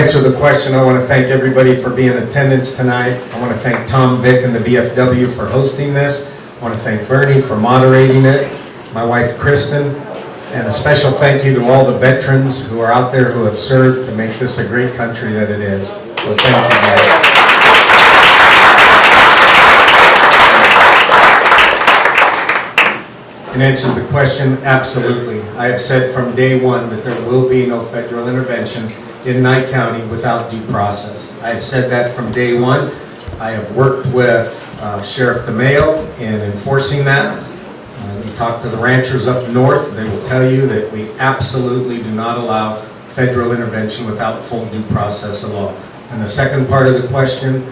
answer the question, I want to thank everybody for being in attendance tonight. I want to thank Tom, Vic, and the VFW for hosting this. I want to thank Bernie for moderating it, my wife Kristen, and a special thank you to all the veterans who are out there who have served to make this a great country that it is. So thank you guys. In answer to the question, absolutely. I have said from day one that there will be no federal intervention in Nye County without due process. I have said that from day one. I have worked with Sheriff DeMayo in enforcing that. You talk to the ranchers up north, they will tell you that we absolutely do not allow federal intervention without full due process of law. And the second part of the question,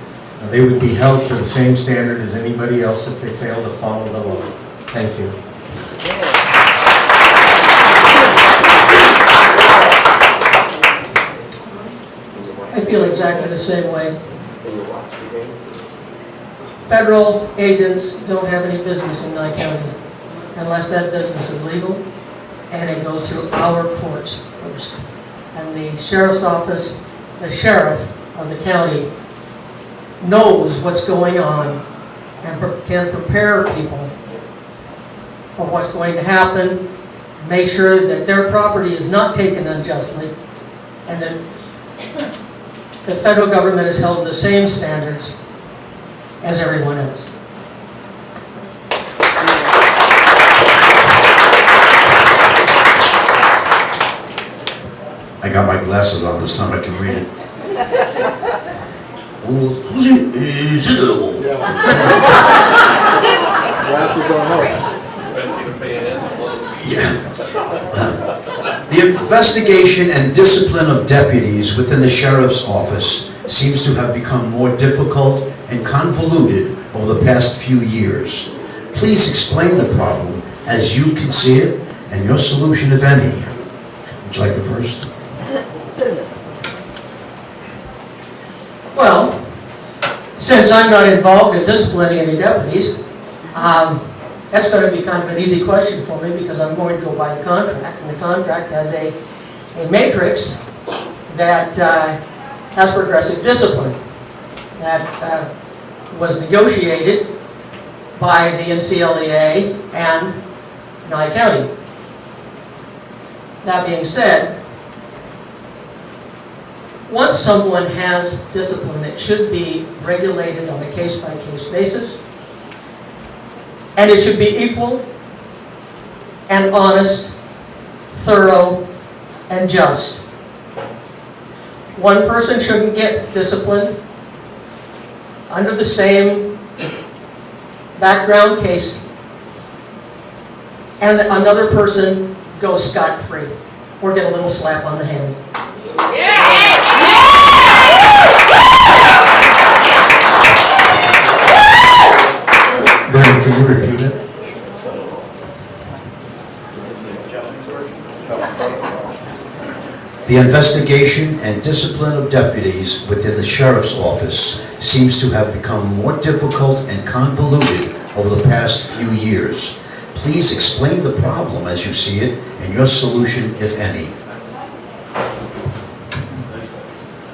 they would be held to the same standard as anybody else if they fail to follow the law. Thank you. I feel exactly the same way. Federal agents don't have any business in Nye County unless that business is legal and it goes through our courts first. And the sheriff's office, the sheriff of the county knows what's going on and can prepare people for what's going to happen, make sure that their property is not taken unjustly, and that the federal government is held to the same standards as everyone else. I got my glasses on this time, I can read it. The investigation and discipline of deputies within the sheriff's office seems to have become more difficult and convoluted over the past few years. Please explain the problem as you can see it and your solution, if any. Would you like to first? Well, since I'm not involved in disciplining any deputies, that's going to be kind of an easy question for me because I'm going to go by the contract, and the contract has a matrix that has progressive discipline that was negotiated by the NCLEA and Nye County. That being said, once someone has discipline, it should be regulated on a case-by-case basis, and it should be equal and honest, thorough, and just. One person shouldn't get disciplined under the same background case, and another person goes scot-free or get a little slap on the hand. Bernie, can you repeat it? The investigation and discipline of deputies within the sheriff's office seems to have become more difficult and convoluted over the past few years. Please explain the problem as you see it and your solution, if any.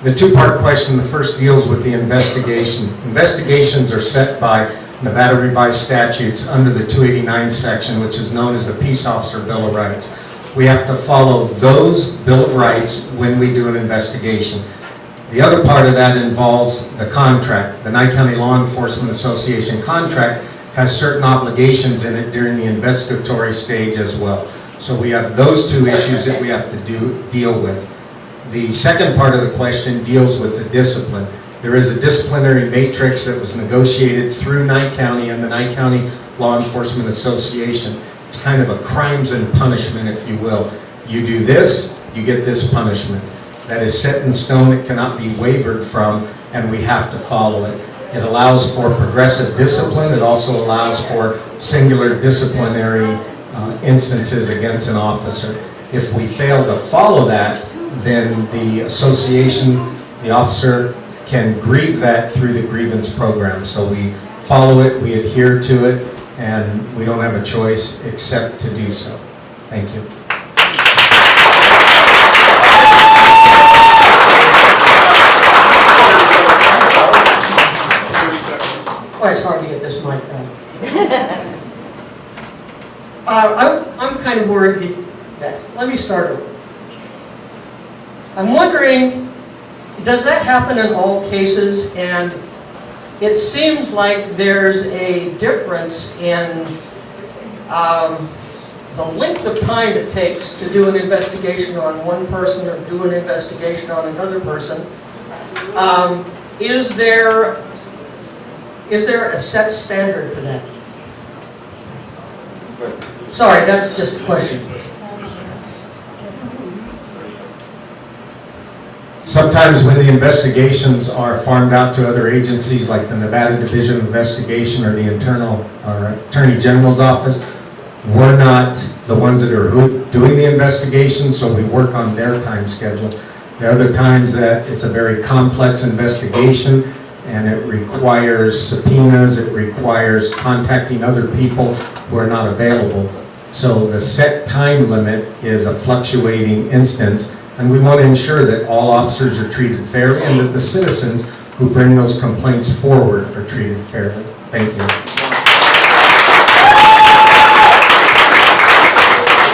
The two-part question, the first deals with the investigation. Investigations are set by Nevada revised statutes under the 289 section, which is known as the Peace Officer Bill of Rights. We have to follow those Bill of Rights when we do an investigation. The other part of that involves the contract. The Nye County Law Enforcement Association contract has certain obligations in it during the investigatory stage as well. So we have those two issues that we have to deal with. The second part of the question deals with the discipline. There is a disciplinary matrix that was negotiated through Nye County and the Nye County Law Enforcement Association. It's kind of a crimes and punishment, if you will. You do this, you get this punishment. That is set in stone, it cannot be wavered from, and we have to follow it. It allows for progressive discipline. It also allows for singular disciplinary instances against an officer. If we fail to follow that, then the association, the officer can grieve that through the grievance program. So we follow it, we adhere to it, and we don't have a choice except to do so. Thank you. restart over. I'm wondering, does that happen in all cases? And it seems like there's a difference in the length of time it takes to do an investigation on one person or do an investigation on another person. Is there a set standard for that? Sorry, that's just a question. Sometimes when the investigations are farmed out to other agencies like the Nevada Division of Investigation or the Internal or Attorney General's Office, we're not the ones that are doing the investigation, so we work on their time schedule. There are other times that it's a very complex investigation and it requires subpoenas, it requires contacting other people who are not available. So the set time limit is a fluctuating instance, and we want to ensure that all officers are treated fairly and that the citizens who bring those complaints forward are treated fairly. Thank you.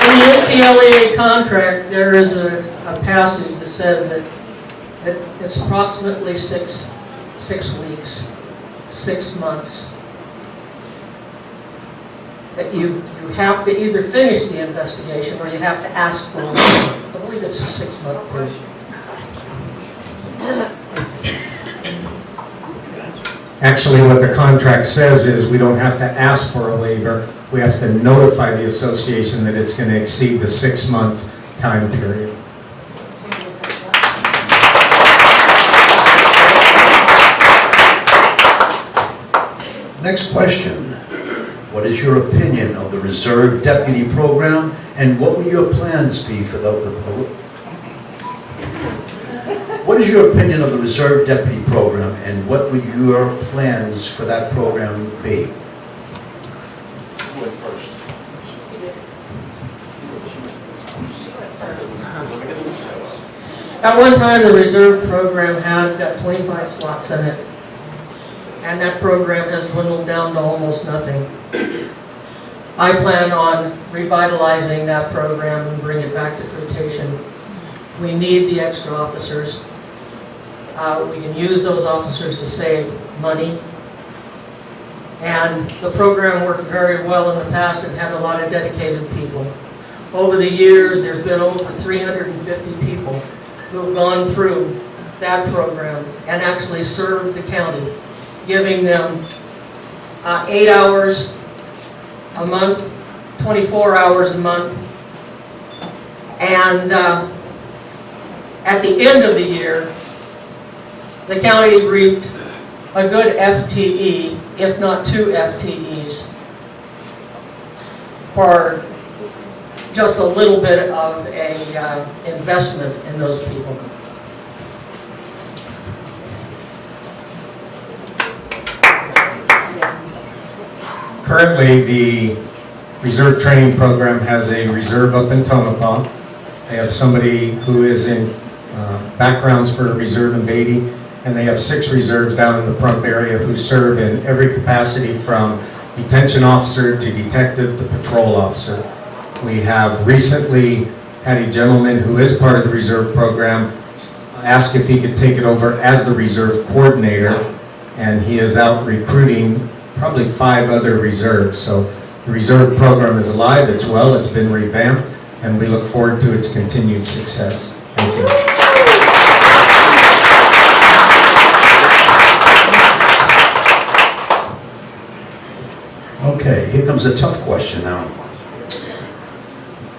In the NCLEA contract, there is a passage that says that it's approximately 6 weeks, 6 months. That you have to either finish the investigation or you have to ask for one. I believe it's a 6-month period. Actually, what the contract says is we don't have to ask for a waiver. We have to notify the association that it's going to exceed the 6-month time period. Next question. What is your opinion of the Reserve Deputy Program, and what would your plans be for What is your opinion of the Reserve Deputy Program, and what would your plans for that program be? At one time, the reserve program had 25 slots in it, and that program has dwindled down to almost nothing. I plan on revitalizing that program and bring it back to fruition. We need the extra officers. We can use those officers to save money. And the program worked very well in the past and had a lot of dedicated people. Over the years, there's been over 350 people who have gone through that program and actually served the county, giving them 8 hours a month, 24 hours a month, and at the end of the year, the county reaped a good FTE, if not 2 FTEs, for just a little bit of a investment in those people. Currently, the reserve training program has a reserve up in Tonopah. They have somebody who is in backgrounds for reserve in Beatty, and they have 6 reserves down in the Prump area who serve in every capacity from detention officer to detective to patrol officer. We have recently had a gentleman who is part of the reserve program ask if he could take it over as the reserve coordinator, and he is out recruiting probably 5 other reserves. So the reserve program is alive, it's well, it's been revamped, and we look forward to its continued success. Thank you. Okay, here comes a tough question now.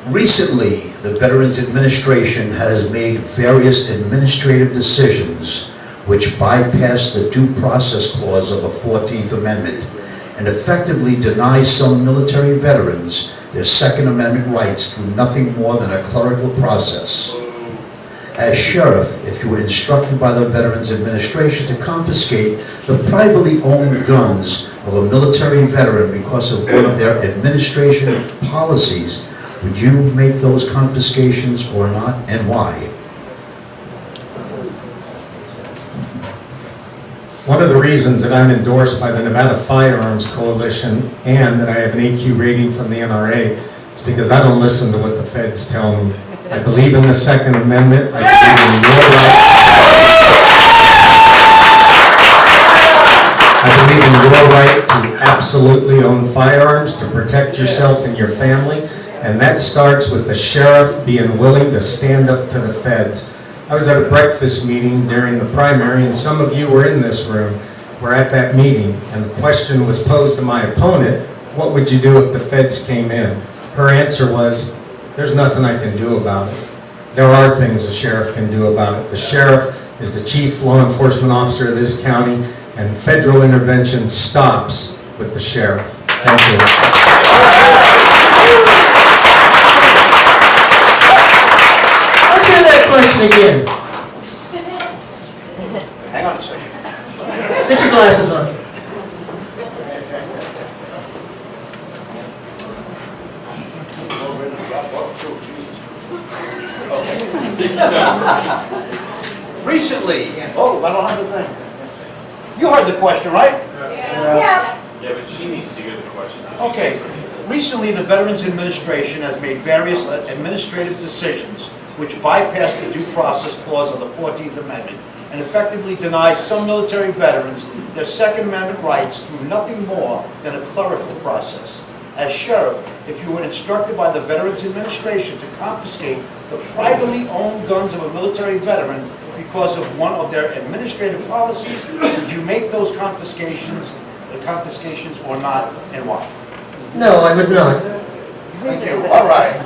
Recently, the Veterans Administration has made various administrative decisions which bypass the due process clause of the 14th Amendment and effectively deny some military veterans their Second Amendment rights through nothing more than a clerical process. As sheriff, if you were instructed by the Veterans Administration to confiscate the privately owned guns of a military veteran because of one of their administration policies, would you make those confiscations or not, and why? One of the reasons that I'm endorsed by the Nevada Firearms Coalition and that I have an AQ rating from the NRA is because I don't listen to what the feds tell me. I believe in the Second Amendment. I believe in your right. I believe in your right to absolutely own firearms, to protect yourself and your family, and that starts with the sheriff being willing to stand up to the feds. I was at a breakfast meeting during the primary, and some of you were in this room, were at that meeting, and the question was posed to my opponent, what would you do if the feds came in? Her answer was, there's nothing I can do about it. There are things the sheriff can do about it. The sheriff is the chief law enforcement officer of this county, and federal intervention stops with the sheriff. Thank you. Let's hear that question again. Hang on a second. Get your glasses on. Recently, oh, I don't have the thing. You heard the question, right? Yeah. Yeah, but she needs to hear the question. Okay. Recently, the Veterans Administration has made various administrative decisions which bypass the due process clause of the 14th Amendment and effectively deny some military veterans their Second Amendment rights through nothing more than a clerical process. As sheriff, if you were instructed by the Veterans Administration to confiscate the privately owned guns of a military veteran because of one of their administrative policies, would you make those confiscations or not, and why? No, I would not. Thank you. All right.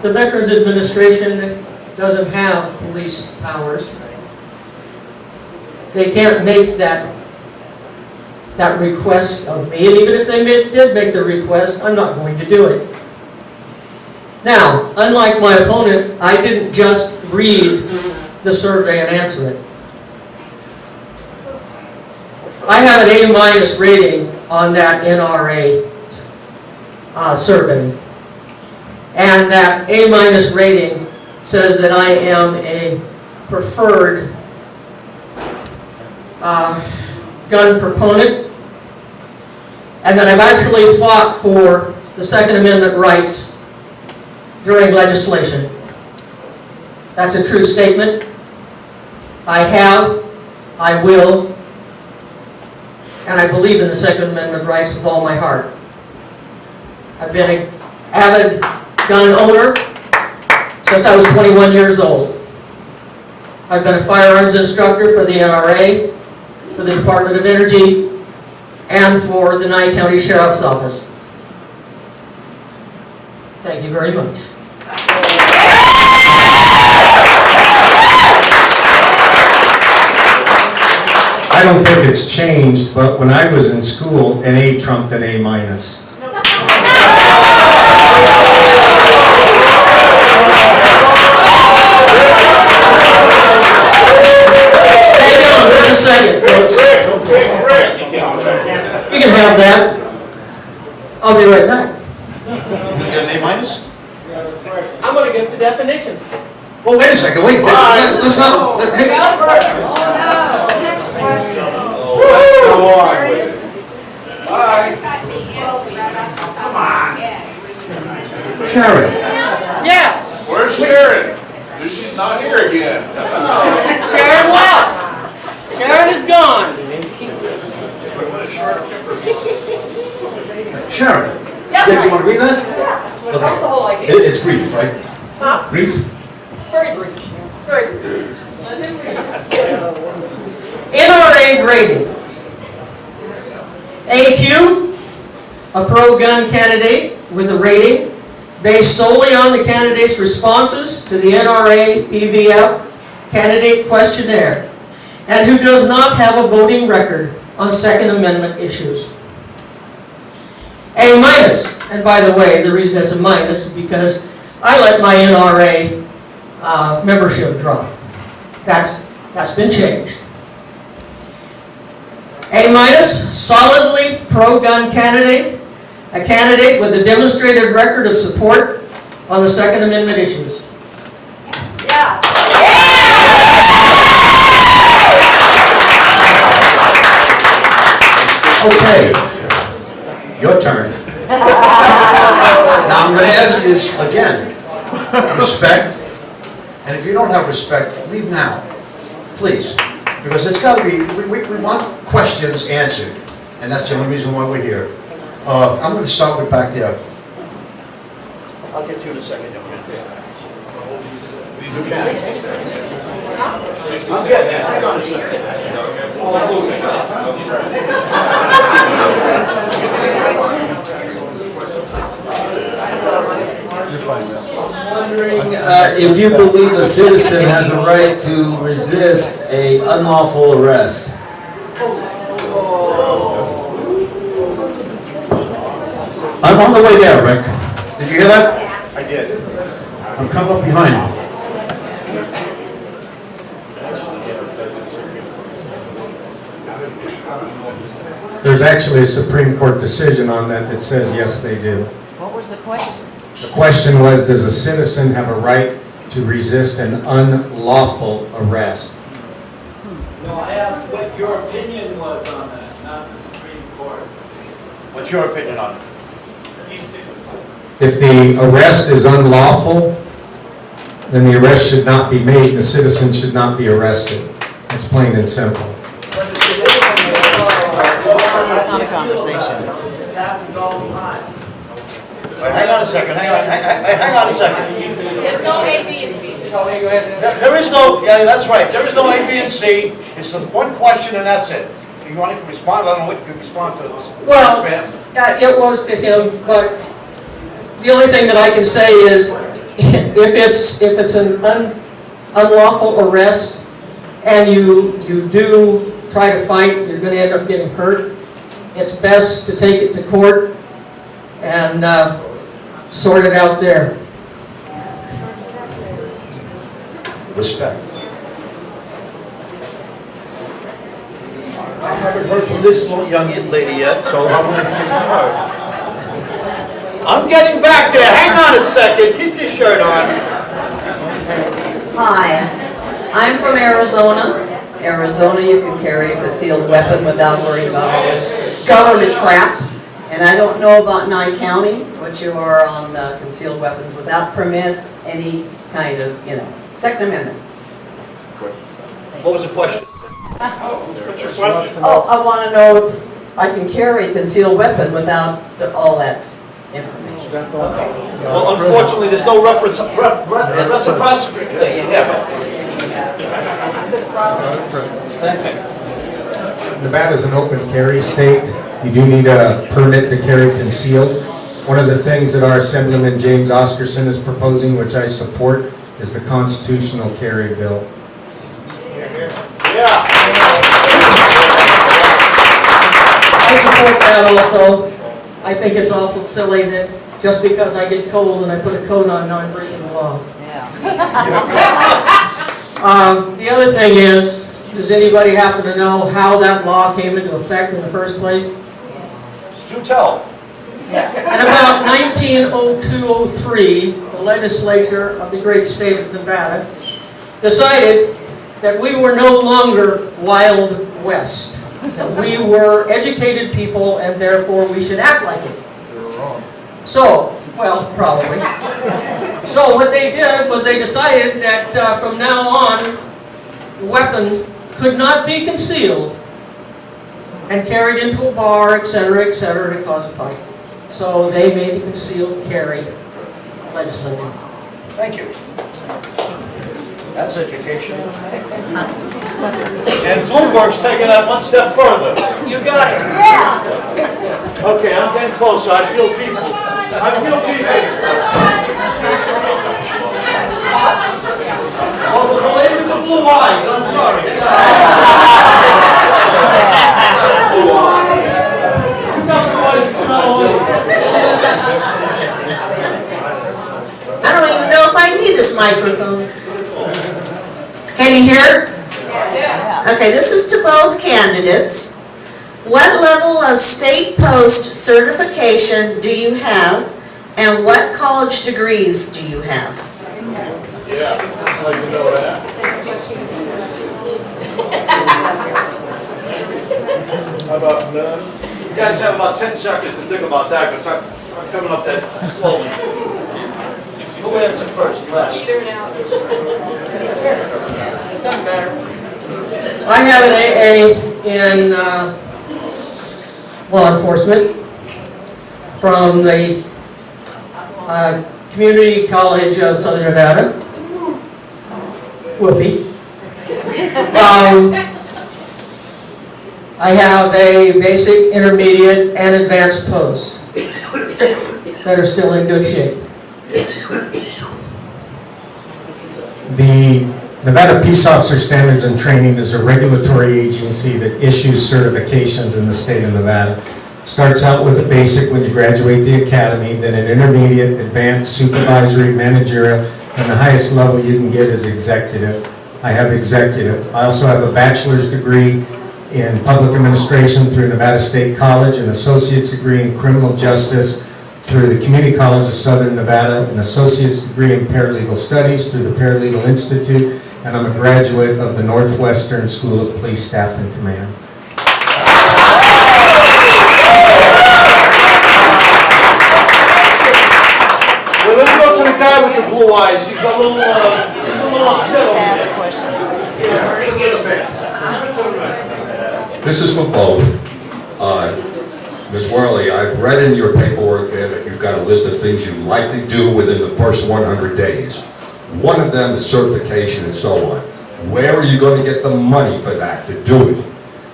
The Veterans Administration doesn't have police powers. They can't make that request of me, and even if they did make the request, I'm not going to do it. Now, unlike my opponent, I didn't just read the survey and answer it. I have an A- rating on that NRA survey. And that A- rating says that I am a preferred gun proponent, and that I've actually fought for the Second Amendment rights during legislation. That's a true statement. I have, I will, and I believe in the Second Amendment rights with all my heart. I've been an avid gun owner since I was 21 years old. I've been a firearms instructor for the NRA, for the Department of Energy, and for the Nye County Sheriff's Office. Thank you very much. I don't think it's changed, but when I was in school, an A trumped an A-. Hang on just a second, folks. You can have that. I'll be right back. You get an A-? I'm going to get the definition. Well, wait a second, wait, let's not, hey, Sharon, Yeah, Where's Sharon? She's not here again. Sharon left. Sharon is gone. Sharon, Yes, yeah, you want to read that? That's what the whole idea. It's brief, right? Huh? Brief? Very brief. Very brief. NRA grading. AQ, a pro-gun candidate with a rating based solely on the candidate's responses to the NRA PVF candidate questionnaire, and who does not have a voting record on Second Amendment issues. A-, and by the way, the reason it's a minus is because I let my NRA membership drop. That's been changed. A-, solidly pro-gun candidate, a candidate with a demonstrated record of support on the Second Amendment issues. Yeah. Okay, your turn. Now, I'm going to ask you this again. respect, and if you don't have respect, leave now, please. Because it's got to be, we want questions answered, and that's the only reason why we're here. I'm going to start with back there. I'll get to you in a second, young man. I'm getting there. Hang on a second. Wondering if you believe a citizen has a right to resist a unlawful arrest. I'm on the way there, Rick. Did you hear that? I did. I'm coming up behind you. There's actually a Supreme Court decision on that that says yes, they do. What was the question? The question was, does a citizen have a right to resist an unlawful arrest? No, I asked what your opinion was on that, not the Supreme Court. What's your opinion on it? If the arrest is unlawful, then the arrest should not be made, the citizen should not be arrested. It's plain and simple. It's not a conversation. This happens all the time. Hang on a second, hang on a second. There's no A, B, and C. There is no, yeah, that's right, there is no A, B, and C. It's the one question and that's it. If you want to respond, I don't know what you can respond to. Well, Ma'am. it was to him, but the only thing that I can say is, if it's an unlawful arrest, and you do try to fight, you're gonna end up getting hurt, it's best to take it to court and sort it out there. Respect. I haven't heard from this young lady yet, so I'm going to give her. I'm getting back there, hang on a second, keep your shirt on. Hi, I'm from Arizona. Arizona, you can carry a concealed weapon without worrying about all this government crap. And I don't know about Nye County, but you are on the concealed weapons without permits, any kind of, Second Amendment. What was the question? What's your question? Oh, I want to know if I can carry a concealed weapon without all that information. Well, unfortunately, there's no reciprocity. Nevada's an open carry state. You do need a permit to carry concealed. One of the things that our Assemblyman James Oscarson is proposing, which I support, is the constitutional carry bill. I support that also. I think it's awful silly that just because I get cold and I put a coat on, now I'm breaking the law. The other thing is, does anybody happen to know how that law came into effect in the first place? Do tell. In about 1902-03, the legislature of the great state of Nevada decided that we were no longer Wild West, that we were educated people and therefore we should act like it. So, well, probably. So what they did was they decided that from now on, weapons could not be concealed and carried into a bar, etc., to cause a fight. So they made the concealed carry legislation. Thank you. That's education. And Bloomberg's taking that one step further. You got it. Okay, I'm getting closer. I feel people. Oh, the lady with the blue eyes, I'm sorry. I don't even know if I need this microphone. Can you hear? Okay, this is to both candidates. What level of state post certification do you have, and what college degrees do you have? Yeah, I'd like to know that. How about none? You guys have about 10 seconds to think about that because I'm coming up that slowly. Who answered first? Les. Figure it out. Doesn't matter. I have an AA in law enforcement from the Community College of Southern Nevada. Whoopee. I have a basic, intermediate, and advanced posts that are still in good shape. The Nevada Peace Officer Standards and Training is a regulatory agency that issues certifications in the state of Nevada. Starts out with a basic when you graduate the academy, then an intermediate, advanced, supervisory, managerial, and the highest level you can get is executive. I have executive. I also have a bachelor's degree in public administration through Nevada State College, an associate's degree in criminal justice through the Community College of Southern Nevada, an associate's degree in paralegal studies through the Paralegal Institute, and I'm a graduate of the Northwestern School of Police Staff and Command. Well, let's go to the guy with the blue eyes. He's a little upset. Just ask questions. This is for both. Ms. Worley, I've read in your paperwork there that you've got a list of things you'd like to do within the first 100 days. One of them is certification and so on. Where are you going to get the money for that, to do it?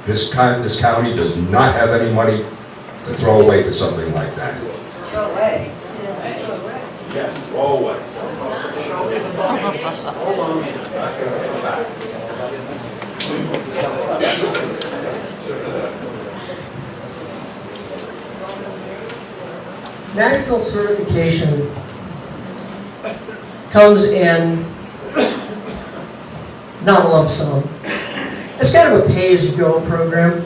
This county does not have any money to throw away for something like that. Yes, always. National certification comes in not a lump sum. It's kind of a pay-as-you-go program.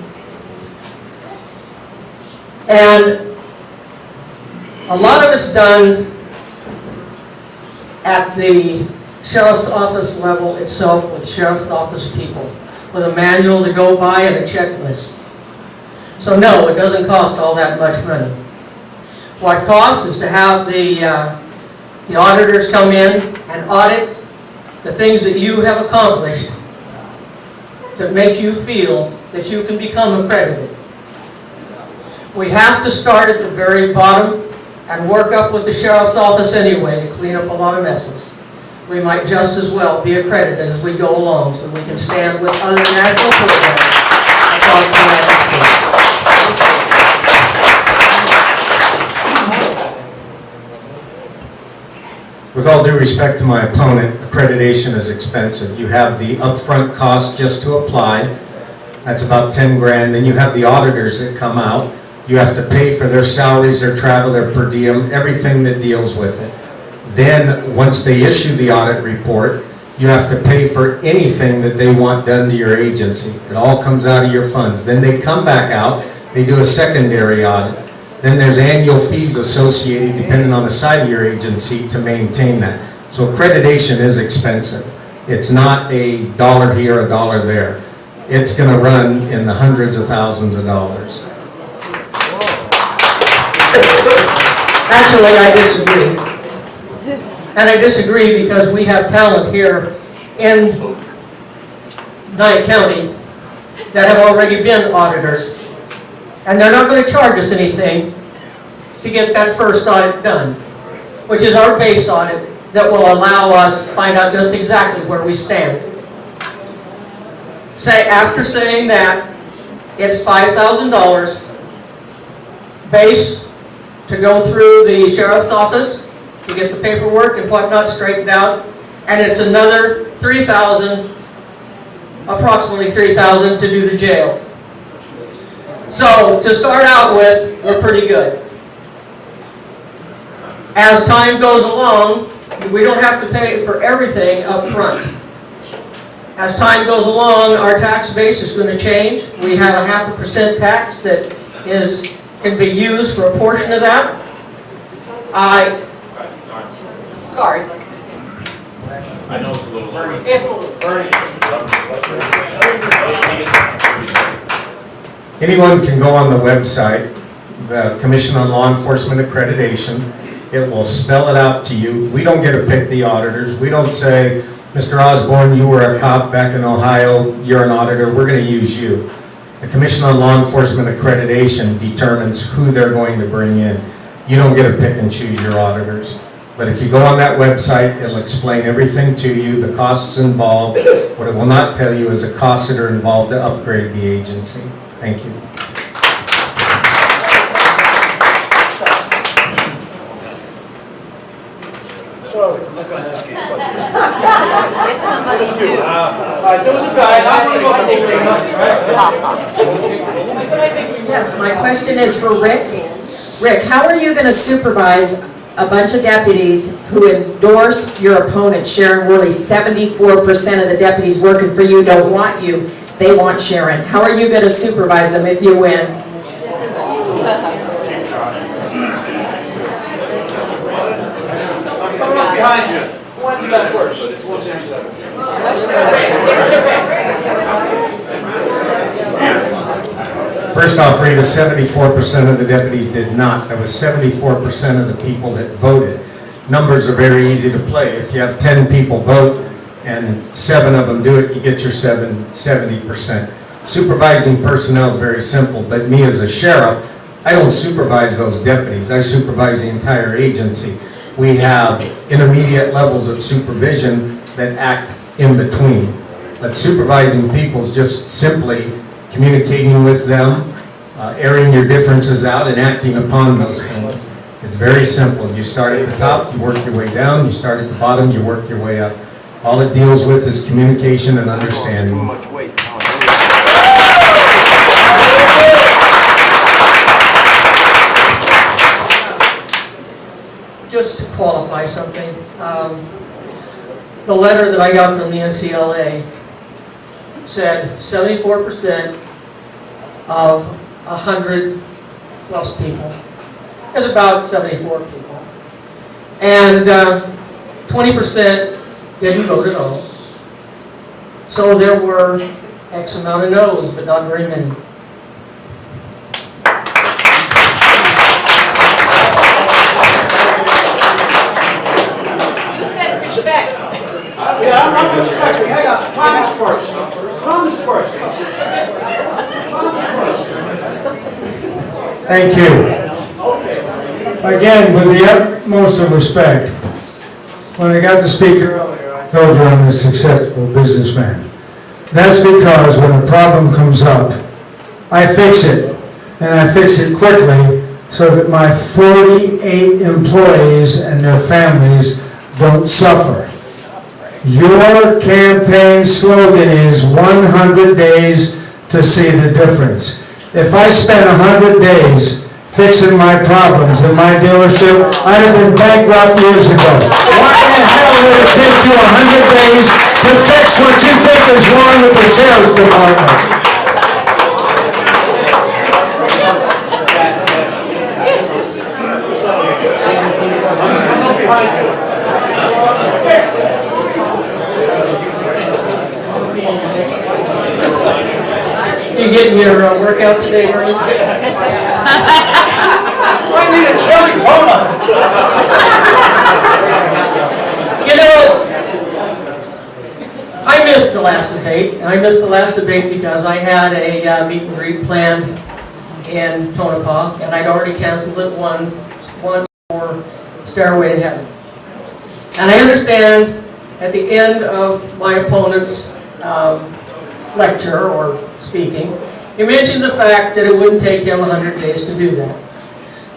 And a lot of it's done at the sheriff's office level itself with sheriff's office people, with a manual to go by and a checklist. So no, it doesn't cost all that much money. What costs is to have the auditors come in and audit the things that you have accomplished to make you feel that you can become accredited. We have to start at the very bottom and work up with the sheriff's office anyway to clean up a lot of messes. We might just as well be accredited as we go along so we can stand with other national programs across the United States. With all due respect to my opponent, accreditation is expensive. You have the upfront cost just to apply. That's about 10 grand. Then you have the auditors that come out. You have to pay for their salaries, their travel, their per diem, everything that deals with it. Then, once they issue the audit report, you have to pay for anything that they want done to your agency. It all comes out of your funds. Then they come back out, they do a secondary audit. Then there's annual fees associated, depending on the side of your agency, to maintain that. So accreditation is expensive. It's not a dollar here, a dollar there. It's going to run in the hundreds of thousands of dollars. Actually, I disagree. And I disagree because we have talent here in Nye County that have already been auditors. And they're not going to charge us anything to get that first audit done, which is our base audit that will allow us to find out just exactly where we stand. After saying that, it's $5,000 base to go through the sheriff's office to get the paperwork and whatnot straightened out, and it's another $3,000, approximately $3,000 to do the jails. So, to start out with, we're pretty good. As time goes along, we don't have to pay for everything up front. As time goes along, our tax base is going to change. We have a 0.5% tax that can be used for a portion of that. Sorry. I know it's a little early. Anyone can go on the website, the Commission on Law Enforcement Accreditation, It will spell it out to you. We don't get to pick the auditors. We don't say, Mr. Osborne, you were a cop back in Ohio, you're an auditor, we're going to use you. The Commission on Law Enforcement Accreditation determines who they're going to bring in. You don't get to pick and choose your auditors. But if you go on that website, it'll explain everything to you, the costs involved. What it will not tell you is the costs that are involved to upgrade the agency. Thank you. It's somebody new. There was a guy, I'm gonna go Yes, my question is for Rick. Rick, how are you going to supervise a bunch of deputies who endorse your opponent, Sharon Worley? 74% of the deputies working for you don't want you. They want Sharon. How are you going to supervise them if you win? Come up behind you. Who wants that first? Who wants to answer that? First off, Rita, 74% of the deputies did not. That was 74% of the people that voted. Numbers are very easy to play. If you have 10 people vote and 7 of them do it, you get your 70%. Supervising personnel is very simple, but me as a sheriff, I don't supervise those deputies. I supervise the entire agency. We have intermediate levels of supervision that act in between. But supervising people is just simply communicating with them, airing your differences out and acting upon those things. It's very simple. You start at the top, you work your way down. You start at the bottom, you work your way up. All it deals with is communication and understanding. Just to qualify something, the letter that I got from the NCLA said 74% of 100 plus people is about 74 people. And 20% didn't vote at all. So there were X amount of no's, but not very many. Yeah, I'm respecting. Hang on. Comments first. Comments first. Thank you. Again, with the utmost of respect, when I got to speak earlier, I told you I'm a successful businessman. That's because when a problem comes up, I fix it, and I fix it quickly so that my 48 employees and their families don't suffer. Your campaign slogan is 100 days to see the difference. If I spent 100 days fixing my problems in my dealership, I'd have been bankrupt years ago. Why the hell would it take you 100 days to fix what you think is wrong with the sheriff's department? You getting your workout today, Bernie? I need a chili donut. You know, I missed the last debate. I missed the last debate because I had a meet and greet planned in Tonopah, and I'd already canceled it once for Stairway to Heaven. And I understand at the end of my opponent's lecture or speaking, he mentioned the fact that it wouldn't take him 100 days to do that.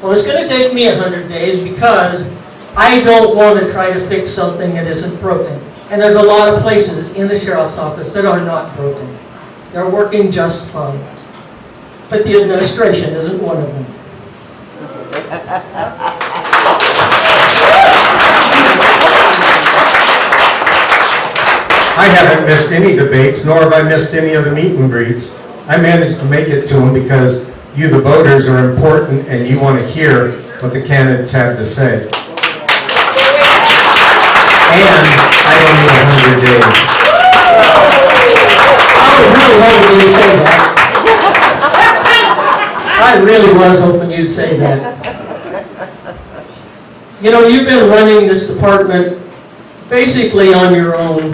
Well, it's going to take me 100 days because I don't want to try to fix something that isn't broken. And there's a lot of places in the sheriff's office that are not broken. They're working just fine. But the administration isn't one of them. I haven't missed any debates, nor have I missed any of the meet and greets. I managed to make it to them because you, the voters, are important and you want to hear what the candidates have to say. And I don't need 100 days. I was really hoping you'd say that. I really was hoping you'd say that. You know, you've been running this department basically on your own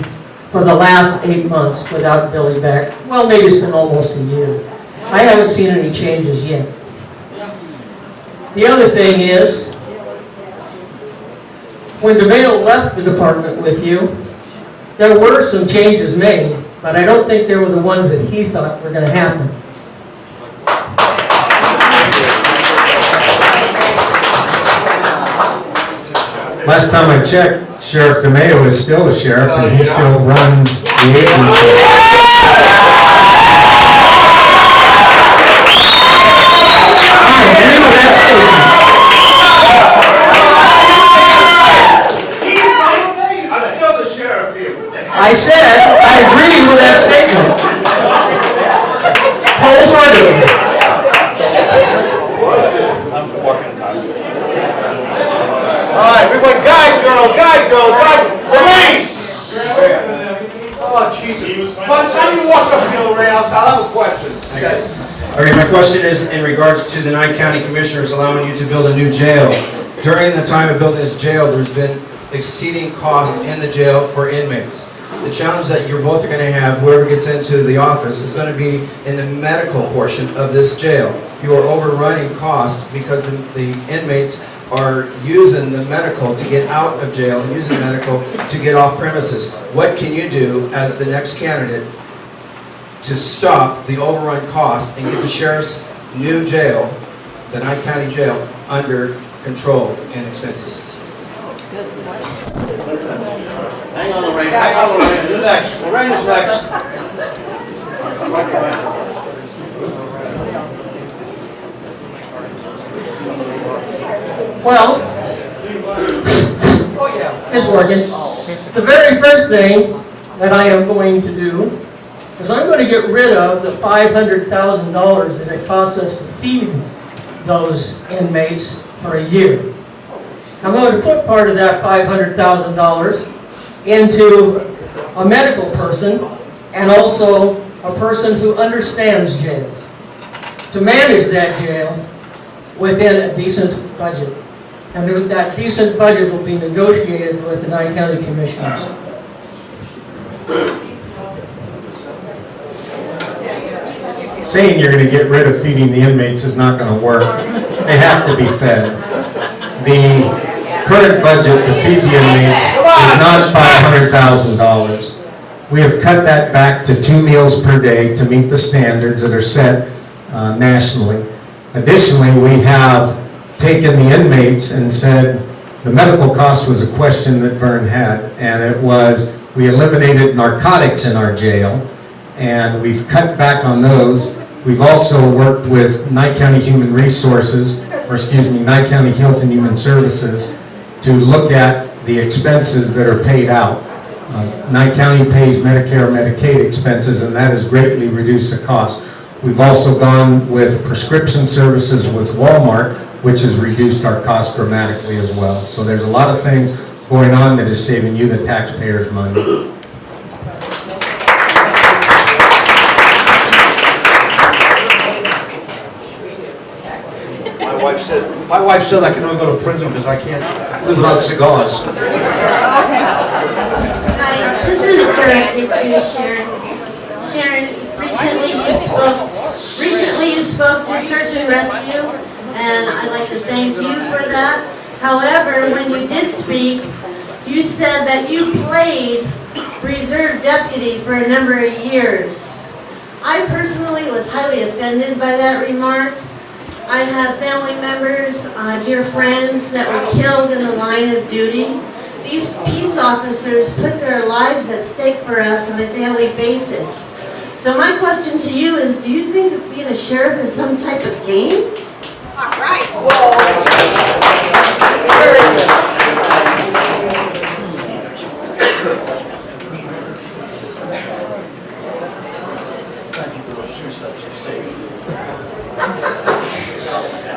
for the last 8 months without Billy back. Well, maybe it's been almost a year. I haven't seen any changes yet. The other thing is, when DeVale left the department with you, there were some changes made, but I don't think they were the ones that he thought were going to happen. Last time I checked, Sheriff DeMayo is still a sheriff, and he still runs the agency. I agree with that statement. I'm still the sheriff here. I said, I agree with that statement. Wholeheartedly. All right, everybody, guide girl, Lorraine! Oh, Jesus. By the time you walk up here, Lorraine, I'll have a question. Okay. Okay, my question is in regards to the Nye County Commissioners allowing you to build a new jail. During the time of building this jail, there's been exceeding costs in the jail for inmates. The challenge that you're both going to have, whoever gets into the office, is going to be in the medical portion of this jail. You are overrunning costs because the inmates are using the medical to get out of jail and using medical to get off premises. What can you do as the next candidate to stop the overrun cost and get the sheriff's new jail, the Nye County Jail, under control and expenses? Hang on, Lorraine. You're next. Lorraine is next. Well, oh yeah, it's working. The very first thing that I am going to do is I'm going to get rid of the $500,000 that it costs us to feed those inmates for a year. I'm going to put part of that $500,000 into a medical person and also a person who understands jails to manage that jail within a decent budget. And that decent budget will be negotiated with the Nye County Commissioners. Saying you're going to get rid of feeding the inmates is not going to work. They have to be fed. The current budget to feed the inmates is not $500,000. We have cut that back to 2 meals per day to meet the standards that are set nationally. Additionally, we have taken the inmates and said the medical cost was a question that Vern had, and it was we eliminated narcotics in our jail, and we've cut back on those. We've also worked with Nye County Human Resources, Nye County Health and Human Services, to look at the expenses that are paid out. Nye County pays Medicare, Medicaid expenses, and that has greatly reduced the cost. We've also gone with prescription services with Walmart, which has reduced our cost dramatically as well. So there's a lot of things going on that is saving you, the taxpayers, money. My wife said I can only go to prison because I can't live without cigars. Hi, this is directed to Sharon. Sharon, recently you spoke to Search and Rescue, and I'd like to thank you for that. However, when you did speak, you said that you played reserve deputy for a number of years. I personally was highly offended by that remark. I have family members, dear friends that were killed in the line of duty. These peace officers put their lives at stake for us on a daily basis. So my question to you is, do you think that being a sheriff is some type of game? All right.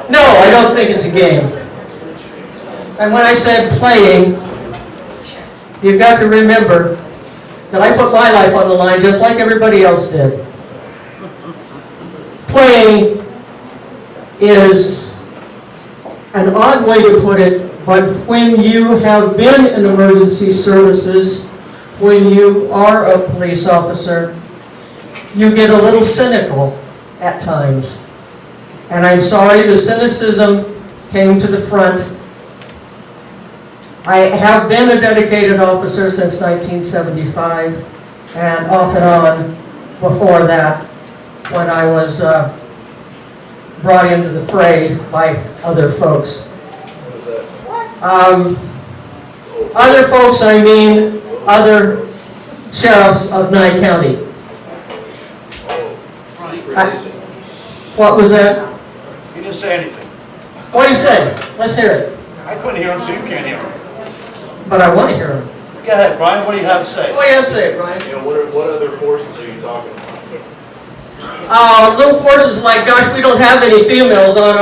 No, I don't think it's a game. And when I said playing, you've got to remember that I put my life on the line just like everybody else did. Playing is an odd way to put it, But when you have been in emergency services, when you are a police officer, you get a little cynical at times. And I'm sorry the cynicism came to the front. I have been a dedicated officer since 1975, and off and on before that, when I was brought into the fray by other folks. Other folks, I mean other sheriffs of Nye County. What was that? He didn't say anything. What did he say? Let's hear it. I couldn't hear him, so you can't hear him. But I want to hear him. Go ahead, Brian, what do you have to say? What do you have to say, Brian? You know, what other forces are you talking about? Little forces like, gosh, we don't have any females on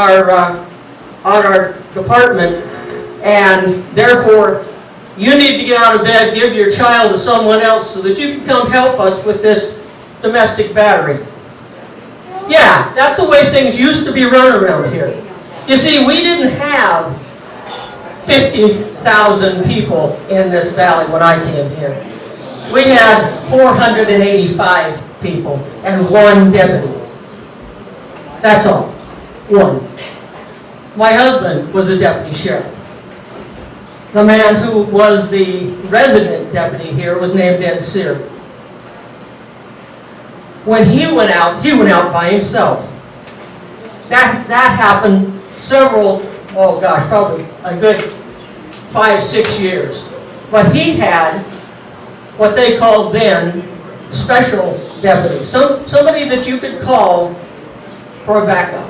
our department, and therefore, you need to get out of bed, give your child to someone else so that you can come help us with this domestic battery. Yeah, that's the way things used to be run around here. You see, we didn't have 50,000 people in this valley when I came here. We had 485 people and one deputy. That's all. One. My husband was a deputy sheriff. The man who was the resident deputy here was named Ed Sear. When he went out by himself. That happened probably a good 5-6 years. But he had what they called then special deputy. Somebody that you could call for a backup.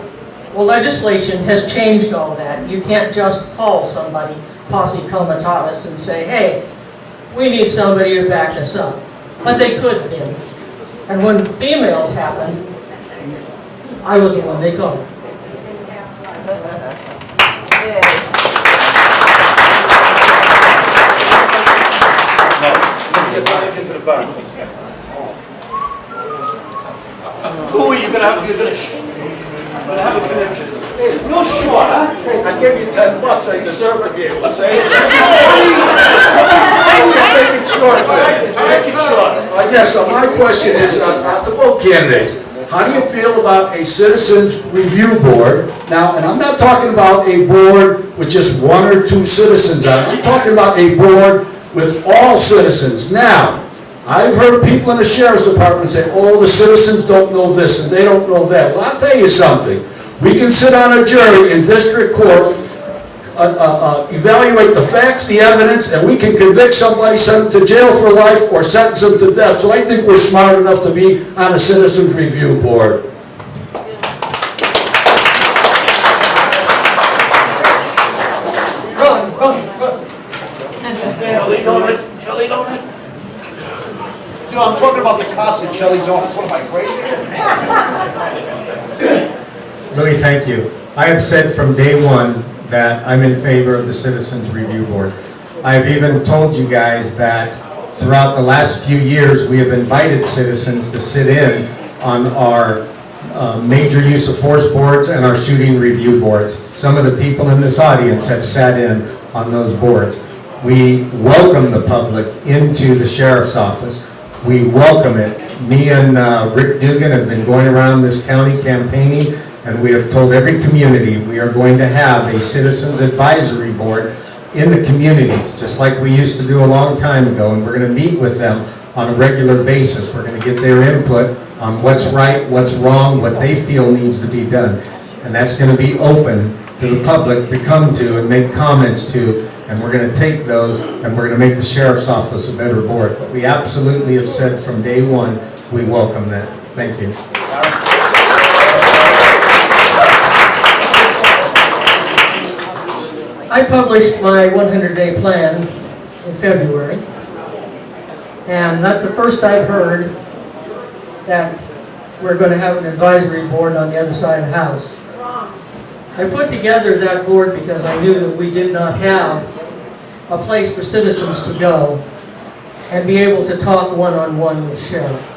Well, legislation has changed all that. You can't just call somebody posse comitatus and say, hey, we need somebody to back us up. But they could then. And when females happened, I was the one they called. Get to the back. Who are you gonna have? You're gonna have a connection. Hey, real short, huh? I gave you $10. I deserve to be able to say so. Take it short, man. Take it short. Yes, so my question is to both candidates. How do you feel about a citizens review board? Now, and I'm not talking about a board with just 1 or 2 citizens on it. I'm talking about a board with all citizens. Now, I've heard people in the sheriff's department say, oh, the citizens don't know this and they don't know that. Well, I'll tell you something. We can sit on a jury in district court, evaluate the facts, the evidence, and we can convict somebody, send them to jail for life, or sentence them to death. So I think we're smart enough to be on a citizens review board. Shelley Donut. You know, I'm talking about the cops and Shelley Donut. What am I, crazy? Louis, thank you. I have said from day one that I'm in favor of the Citizens Review Board. I've even told you guys that throughout the last few years, we have invited citizens to sit in on our major use of force boards and our shooting review boards. Some of the people in this audience have sat in on those boards. We welcome the public into the sheriff's office. We welcome it. Me and Rick Dugan have been going around this county campaigning, and we have told every community we are going to have a citizens advisory board in the communities, just like we used to do a long time ago, and we're going to meet with them on a regular basis. We're going to get their input on what's right, what's wrong, what they feel needs to be done. And that's going to be open to the public to come to and make comments to, and we're going to take those and we're going to make the sheriff's office a better board. But we absolutely have said from day one, we welcome that. Thank you. I published my 100-day plan in February, and that's the first I've heard that we're going to have an advisory board on the other side of the house. I put together that board because I knew that we did not have a place for citizens to go and be able to talk one-on-one with the sheriff.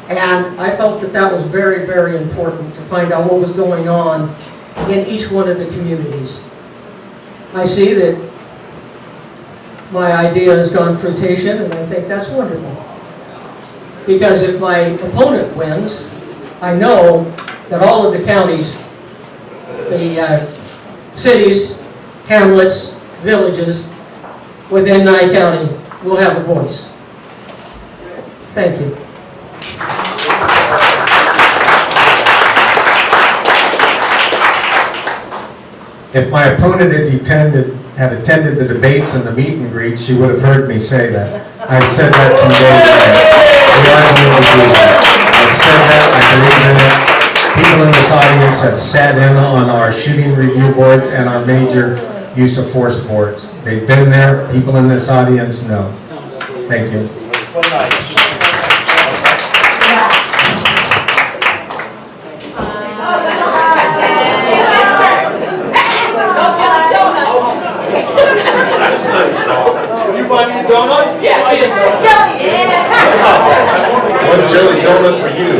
And I felt that that was very, very important to find out what was going on in each one of the communities. I see that my idea has gone fruition, and I think that's wonderful. Because if my opponent wins, I know that all of the counties, the cities, hamlets, villages within Nye County will have a voice. Thank you. If my opponent had attended the debates and the meet and greets, she would have heard me say that. I've said that from day to day. We are going to do that. I've said that, I believe in it. People in this audience have sat in on our shooting review boards and our major use of force boards. They've been there, people in this audience know. Thank you. Donut? Yeah. One jelly donut for you.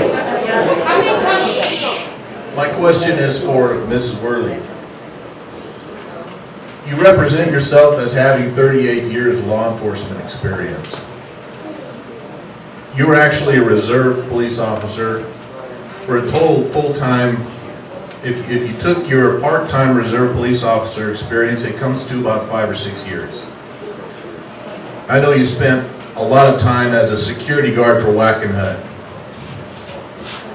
My question is for Mrs. Worley. You represent yourself as having 38 years of law enforcement experience. You were actually a reserve police officer for a total full-time. If you took your part-time reserve police officer experience, it comes to about 5 or 6 years. I know you spent a lot of time as a security guard for Wackenhut.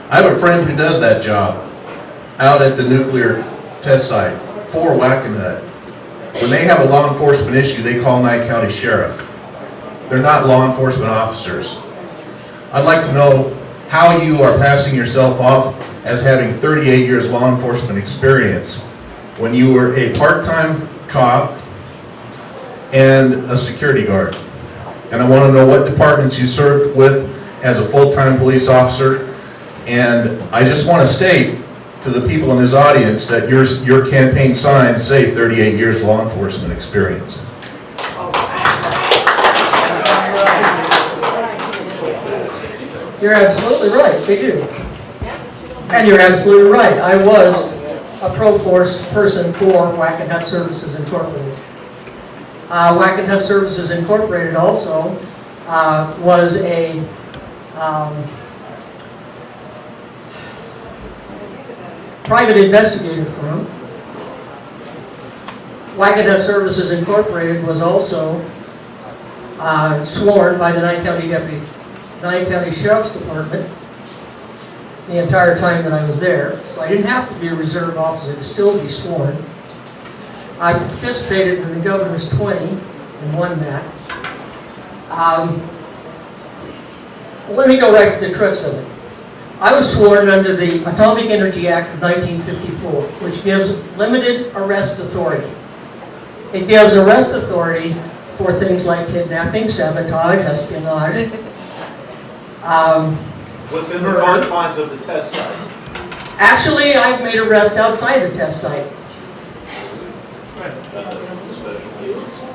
I have a friend who does that job out at the nuclear test site for Wackenhut. When they have a law enforcement issue, they call Nye County Sheriff. They're not law enforcement officers. I'd like to know how you are passing yourself off as having 38 years law enforcement experience when you were a part-time cop and a security guard. And I want to know what departments you served with as a full-time police officer. And I just want to state to the people in this audience that your campaign signs say 38 years law enforcement experience. You're absolutely right, they do. And you're absolutely right, I was a pro-force person for Wackenhut Services Incorporated. Wackenhut Services Incorporated also was a private investigative firm. Wackenhut Services Incorporated was also sworn by the Nye County Sheriff's Department the entire time that I was there. So I didn't have to be a reserve officer to still be sworn. I participated in the Governor's 20 and won that. Let me go right to the crux of it. I was sworn under the Atomic Energy Act of 1954, which gives limited arrest authority. It gives arrest authority for things like kidnapping, sabotage, espionage, Within the confines of the test site. Actually, I've made arrests outside the test site.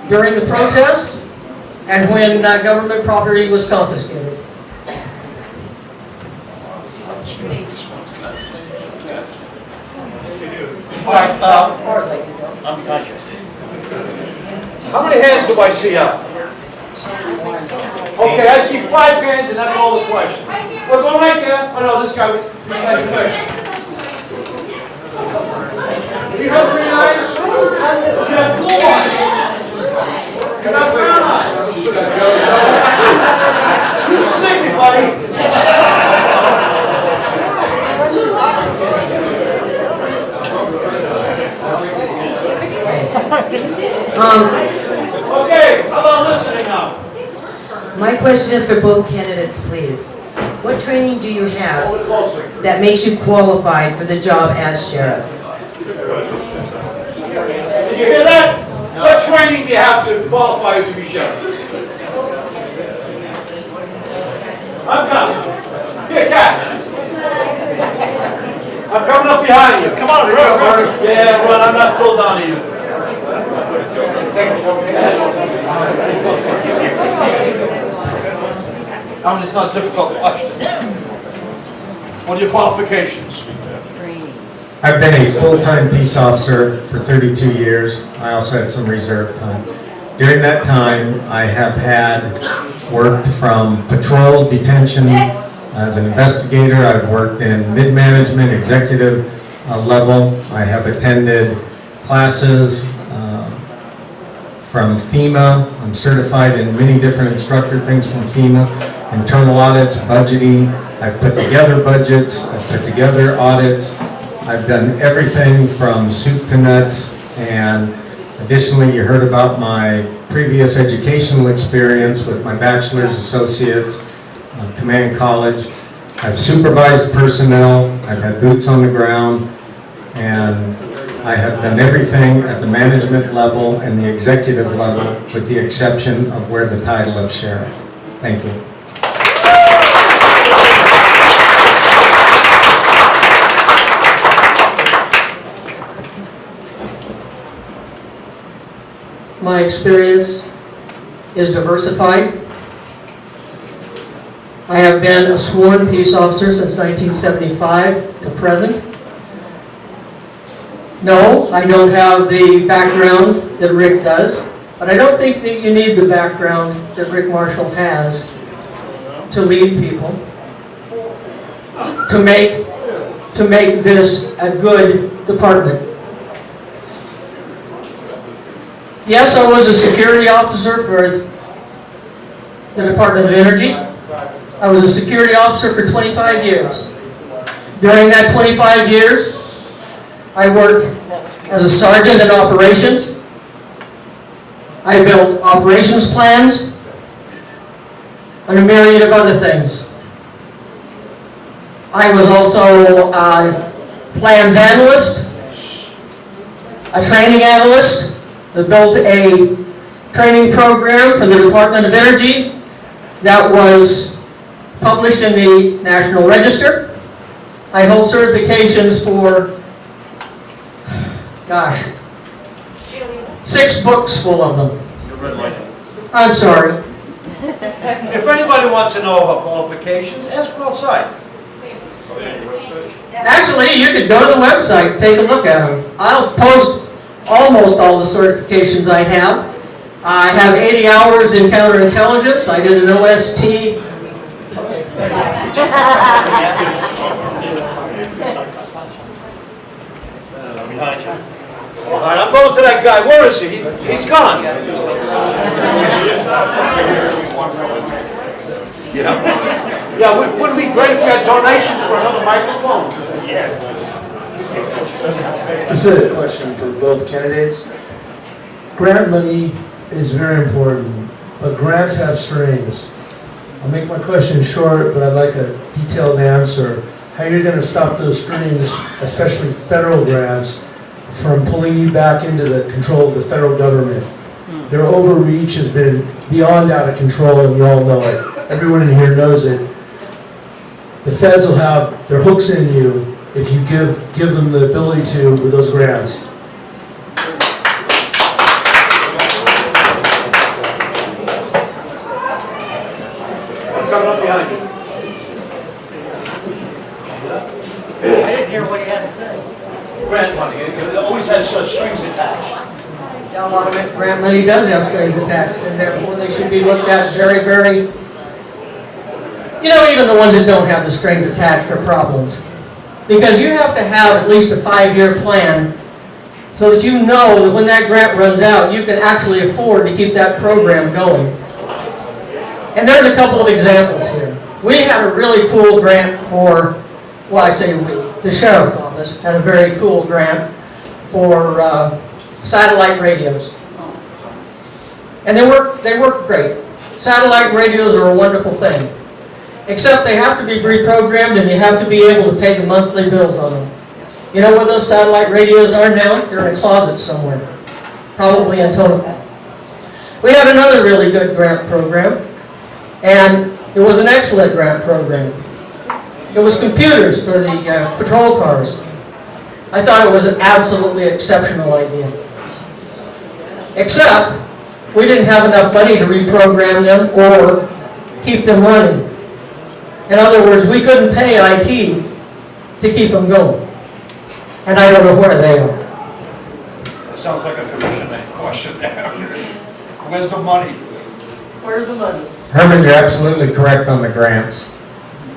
During the protests and when government property was confiscated. All right, how many hands do I see up? Okay, I see 5 hands and that's all the question. Well, go right there. Oh no, this guy. Do you have green eyes? You have blue eyes. You got brown eyes. You sleepy, buddy. Okay, how about listening now? My question is for both candidates, please. What training do you have that makes you qualified for the job as sheriff? Did you hear that? What training do you have to qualify you to be sheriff? I'm coming. Here, Cat. I'm coming up behind you. Come on, run. Yeah, run. I'm not full down to you. I mean, it's not a difficult question. What are your qualifications? I've been a full-time peace officer for 32 years. I also had some reserve time. During that time, I have worked from patrol, detention, as an investigator. I've worked in mid-management, executive level. I have attended classes from FEMA. I'm certified in many different instructor things from FEMA, internal audits, budgeting. I've put together budgets, I've put together audits. I've done everything from soup to nuts, and additionally, you heard about my previous educational experience with my bachelor's, associates, command college. I've supervised personnel, I've had boots on the ground, and I have done everything at the management level and the executive level, with the exception of wear the title of sheriff. Thank you. My experience is diversified. I have been a sworn peace officer since 1975 to present. No, I don't have the background that Rick does, but I don't think that you need the background that Rick Marshall has to lead people, to make this a good department. Yes, I was a security officer for the Department of Energy. I was a security officer for 25 years. During that 25 years, I worked as a sergeant in operations. I built operations plans and a myriad of other things. I was also a plans analyst, a training analyst. I built a training program for the Department of Energy that was published in the National Register. I hold certifications for, 6 books full of them. I'm sorry. If anybody wants to know about qualifications, ask them outside. Actually, you could go to the website, take a look at them. I'll post almost all the certifications I have. I have 80 hours in counterintelligence. I did an OST. Behind you. All right, I'm going to that guy. Where is he? He's gone. Yeah, wouldn't it be great if you had donations for another microphone? Yes. This is a question for both candidates. Grant money is very important, but grants have strings. I'll make my question short, but I'd like a detailed answer. How you're going to stop those strings, especially federal grants, from pulling you back into the control of the federal government. Their overreach has been beyond out of control, and you all know it. Everyone in here knows it. The feds will have their hooks in you if you give them the ability to with those grants. I'm coming up behind you. I didn't hear what you had to say. Grant money, it always has strings attached. A lot of it, grant money does have strings attached, and therefore they should be looked at very, very, even the ones that don't have the strings attached are problems. Because you have to have at least a 5-year plan so that you know that when that grant runs out, you can actually afford to keep that program going. And there's a couple of examples here. We had a really cool grant for, the Sheriff's Office had a very cool grant for satellite radios. And they work great. Satellite radios are a wonderful thing. Except they have to be reprogrammed and you have to be able to pay the monthly bills on them. You know where those satellite radios are now? They're in a closet somewhere. Probably in Tonopah. We had another really good grant program, and it was an excellent grant program. It was computers for the patrol cars. I thought it was an absolutely exceptional idea. Except, we didn't have enough money to reprogram them or keep them running. In other words, we couldn't pay IT to keep them going. and I don't know where they are. That sounds like a commissioner question there. Where's the money? Where's the money? Herman, you're absolutely correct on the grants.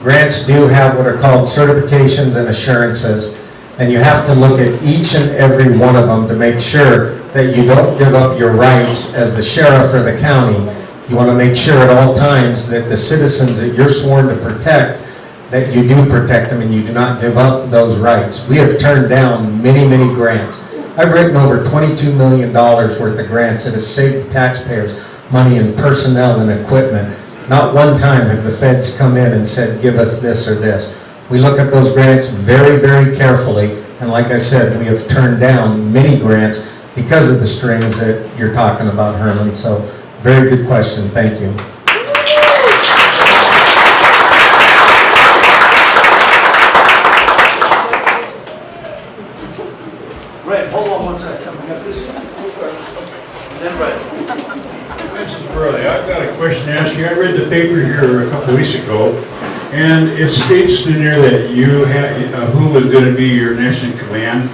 Grants do have what are called certifications and assurances, and you have to look at each and every one of them to make sure that you don't give up your rights as the sheriff or the county. You want to make sure at all times that the citizens that you're sworn to protect, that you do protect them and you do not give up those rights. We have turned down many, many grants. I've written over $22 million worth of grants that have saved the taxpayers money in personnel and equipment. Not one time have the feds come in and said, give us this or this. We look at those grants very, very carefully, and like I said, we have turned down many grants because of the strings that you're talking about, Herman. So, very good question. Thank you. Red, hold on one second. We got this. Then Red. Mrs. Burley, I've got a question to ask you. I read the paper here a couple weeks ago, and it states in there that you had, who was going to be your next in command.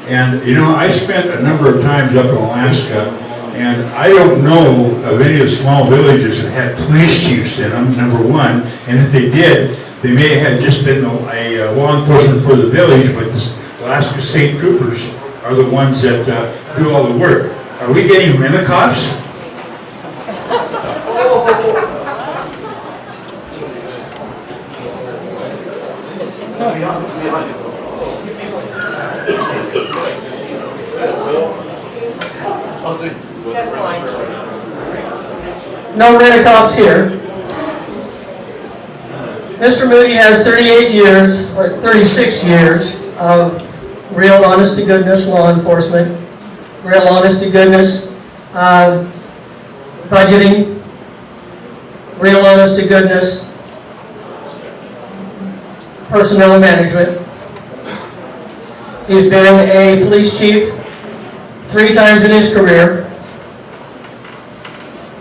And, you know, I spent a number of times up in Alaska, and I don't know of any of the small villages that had police chiefs in them, number one. And if they did, they may have just been a law enforcement for the village, but the Alaska State Troopers are the ones that do all the work. Are we getting rent-a-cops? No rent-a-cops here. Mr. Moody has 38 years, or 36 years of real honest-to-goodness law enforcement, real honest-to-goodness budgeting, real honest-to-goodness personnel management. He's been a police chief 3 times in his career.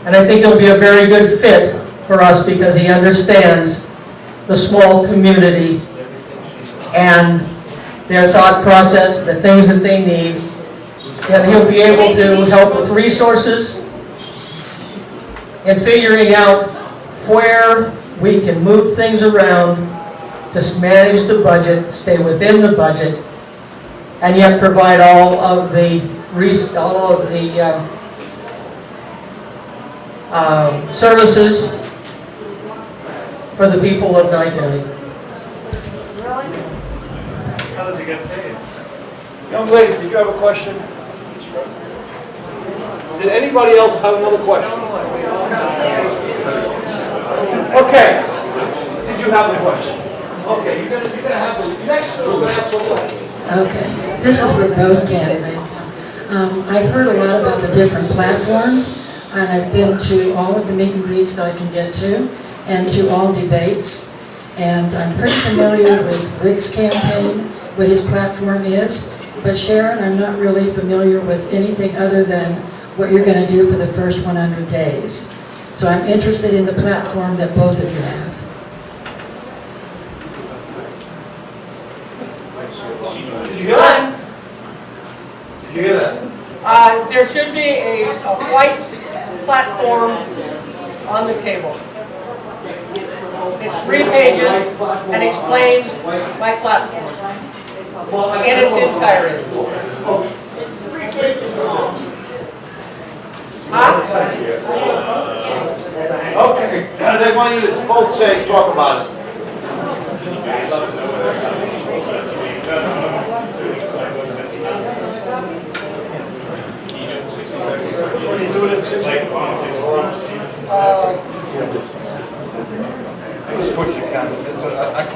And I think he'll be a very good fit for us because he understands the small community and their thought process, the things that they need. And he'll be able to help with resources and figuring out where we can move things around to manage the budget, stay within the budget, and yet provide all of the services for the people of Nye County. How does he get paid? Young lady, did you have a question? Did anybody else have another question? Okay. Did you have a question? Okay, you're gonna have the next to the last one. Okay, this is for both candidates. I've heard a lot about the different platforms, and I've been to all of the meet and greets that I can get to, and to all debates. And I'm pretty familiar with Rick's campaign, what his platform is. But Sharon, I'm not really familiar with anything other than what you're going to do for the first 100 days. So I'm interested in the platform that both of you have. Did you hear that? Did you hear that? There should be a white platform on the table. It's 3 pages and explains my platform in its entirety. It's 3 pages long. Huh? Okay, they want you to both talk about it. What do you do it in 6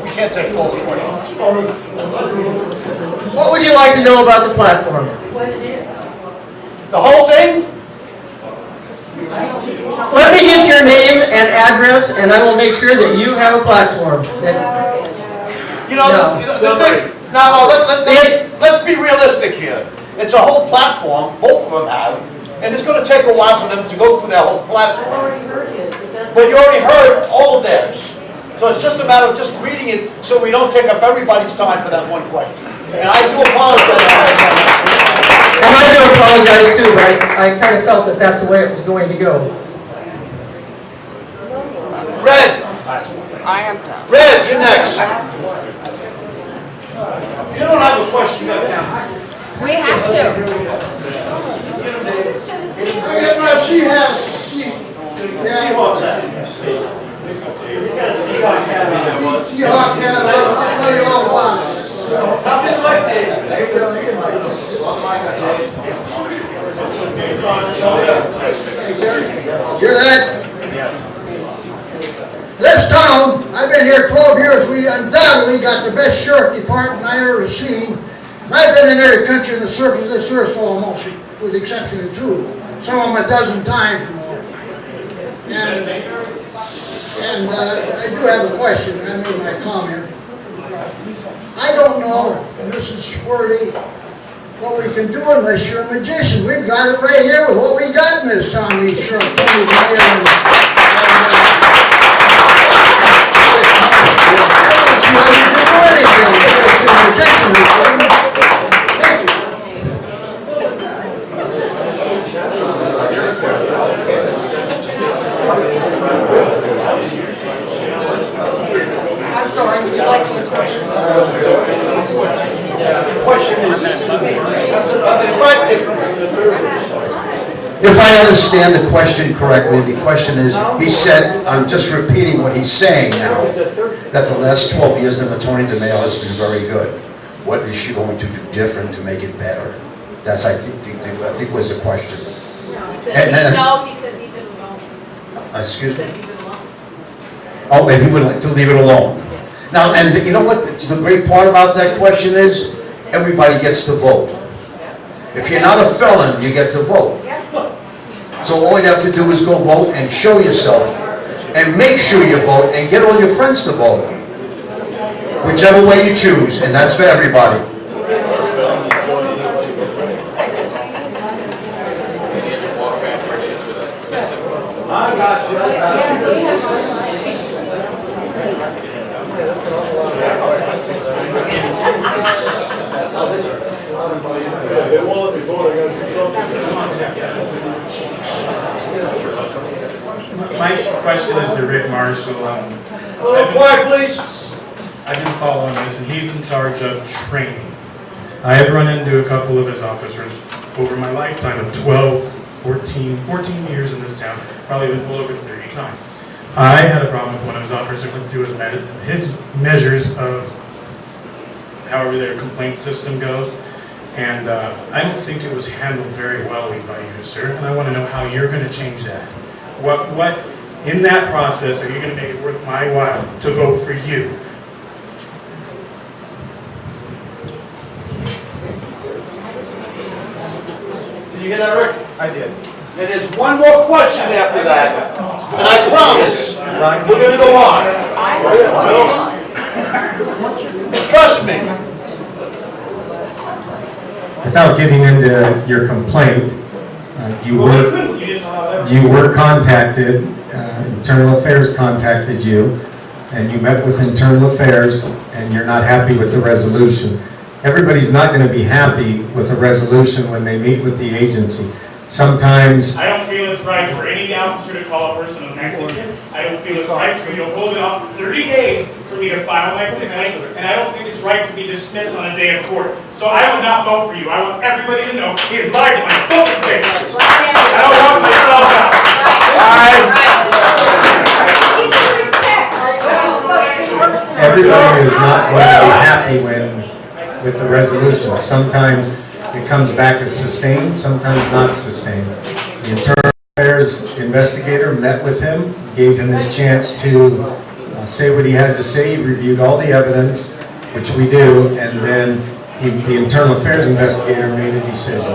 we can't take all the questions. What would you like to know about the platform? What it is. The whole thing? Let me get your name and address, and I will make sure that you have a platform. You know, the thing, let's be realistic here. It's a whole platform, both of them have, and it's going to take a while for them to go through their whole platform. But you already heard all of theirs. So it's just a matter of just reading it so we don't take up everybody's time for that one question. And I do apologize. And I do apologize too, but I kind of felt that that's the way it was going to go. Red, I am tough. Red, you're next. You don't have a question, you got time. We have to. Seahawks hat. Hear that? This town, I've been here 12 years, we undoubtedly got the best sheriff department I ever seen. And I've been in every country on the surface of this earth almost, with the exception of 2. Some of them a dozen times or more. And I do have a question, I made my comment. I don't know, Mrs. Worley, what we can do unless you're a magician. We've got it right here with what we got in this town, these sheriff. I don't see how you can do anything unless you're a magician. Thank you. I'm sorry, would you like to question? If I understand the question correctly, the question is, he said, I'm just repeating what he's saying now, that the last 12 years of Attorney DeMayo has been very good. What is she going to do different to make it better? That's, I think was the question. No, he said leave it alone. Excuse me? Oh, and he would like to leave it alone. Now, and you know what the great part about that question is? Everybody gets to vote. If you're not a felon, you get to vote. So all you have to do is go vote and show yourself and make sure you vote and get all your friends to vote. Whichever way you choose, and that's for everybody. I got you. They won't let me vote, I gotta do something. My question is to Rick Marshall. Quiet, please. I've been following this, and he's in charge of training. I have run into a couple of his officers over my lifetime of 14 years in this town, probably been well over 30 times. I had a problem with one of his officers that went through his measures of however their complaint system goes, and I don't think it was handled very well by you, sir, and I want to know how you're going to change that. What in that process are you going to make it worth my while to vote for you? Did you hear that, Rick? I did. And there's one more question after that, and I promise, we're gonna go on. Trust me. Without getting into your complaint, you were contacted, Internal Affairs contacted you, and you met with Internal Affairs, and you're not happy with the resolution. Everybody's not going to be happy with a resolution when they meet with the agency. Sometimes... I don't feel it's right for any officer to call a person a Mexican. I don't feel it's right for you to hold it off for 30 days for me to file my complaint, and I don't think it's right to be dismissed on a day of court. So I will not vote for you. I want everybody to know he has lied to my fucking face. I don't want myself out. Everybody is not going to be happy with the resolution. Sometimes it comes back as sustained, sometimes not sustained. The Internal Affairs investigator met with him, gave him his chance to say what he had to say. He reviewed all the evidence, which we do, and then the Internal Affairs investigator made a decision.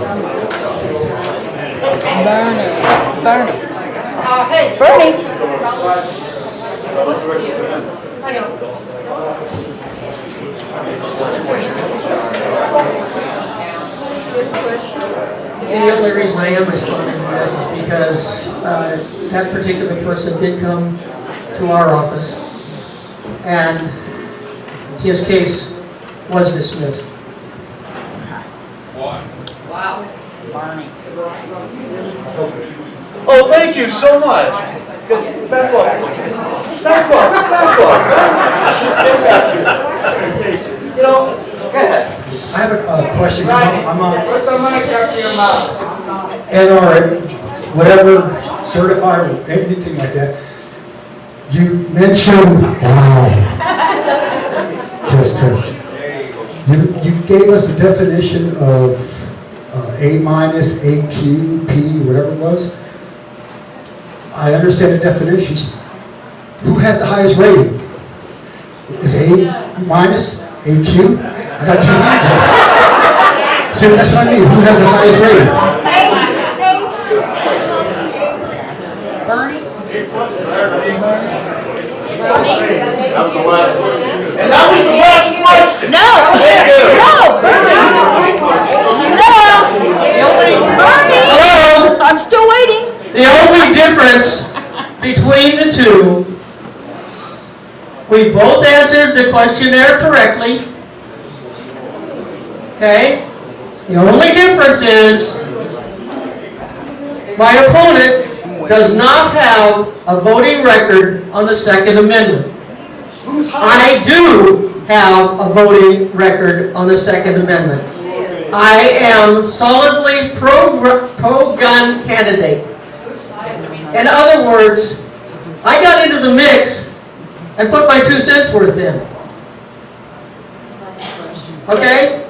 Bernie. The only reason I am responding to this is because that particular person did come to our office, and his case was dismissed. Oh, thank you so much. Back off. Back off, back off. Just get back here. You know, go ahead. I have a question, because I'm on Put the mic up to your mouth. NR, whatever, certified, or anything like that. You mentioned, test. You gave us the definition of A minus, AQ, P, whatever it was. I understand the definitions. Who has the highest rating? Is A minus, AQ? I got two hands up. So that's what I mean. Who has the highest rating? That was the last one. And that was the last question. No, Hello? I'm still waiting. The only difference between the two, we both answered the questionnaire correctly. Okay? The only difference is my opponent does not have a voting record on the Second Amendment. I do have a voting record on the Second Amendment. I am solidly pro-gun candidate. In other words, I got into the mix and put my 2 cents worth in. Okay?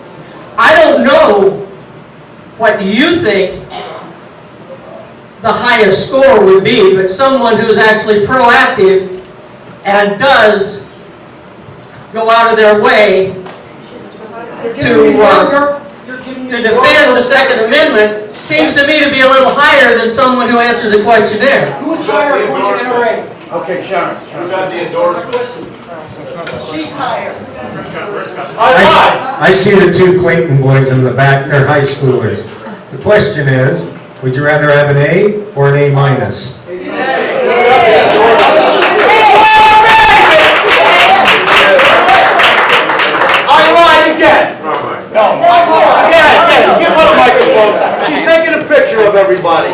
I don't know what you think the highest score would be, but someone who's actually proactive and does go out of their way to defend the Second Amendment seems to me to be a little higher than someone who answers a questionnaire. Who's higher according to NRA? Okay, Sharon. Who got the endorsement? She's higher. I see the two Clayton boys in the back, they're high schoolers. The question is, would you rather have an A or an A minus? I lied again. No, again. Give her a microphone. She's taking a picture of everybody.